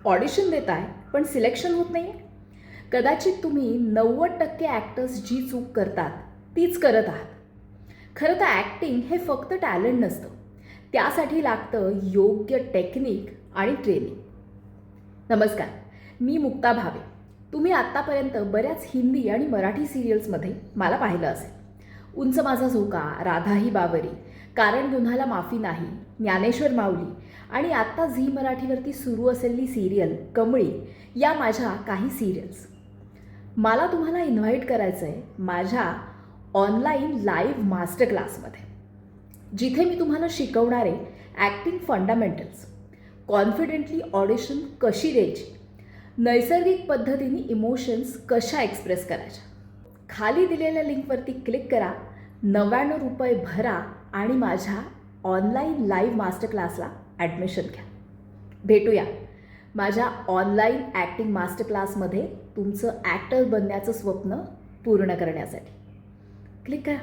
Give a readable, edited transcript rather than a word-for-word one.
Audition देताय पण selection होत नाही आहे. कदाचित तुम्ही 90% ॲक्टर्स जी चूक करतात तीच करत आहात. खरं तर ॲक्टिंग हे फक्त टॅलेंट नसतं, त्यासाठी लागतं योग्य टेक्निक आणि ट्रेनिंग. नमस्कार, मी मुक्ता भावे. तुम्ही आत्तापर्यंत बऱ्याच हिंदी आणि मराठी सिरियल्समध्ये मला पाहिलं असेल. उंच माझा झोका, राधा ही बावरी, कारण गुन्हाला माफी नाही, ज्ञानेश्वर माऊली आणि आत्ता झी मराठीवरती सुरू असलेली सिरियल कमळी या माझ्या काही सिरियल्स. मला तुम्हाला इन्व्हाइट करायचं आहे माझ्या ऑनलाईन लाईव्ह मास्टर क्लासमध्ये, जिथे मी तुम्हाला शिकवणार आहे ॲक्टिंग फंडामेंटल्स, कॉन्फिडेंटली ऑडिशन कशी द्यायची, नैसर्गिक पद्धतीने इमोशन्स कशा एक्सप्रेस करायच्या. खाली दिलेल्या लिंकवरती क्लिक करा, 99 रुपये भरा आणि माझ्या ऑनलाईन लाईव्ह मास्टर क्लासला ॲडमिशन घ्या. भेटूया माझ्या ऑनलाईन ॲक्टिंग मास्टर क्लासमध्ये तुमचं ॲक्टर बनण्याचं स्वप्न पूर्ण करण्यासाठी. क्लिक करा.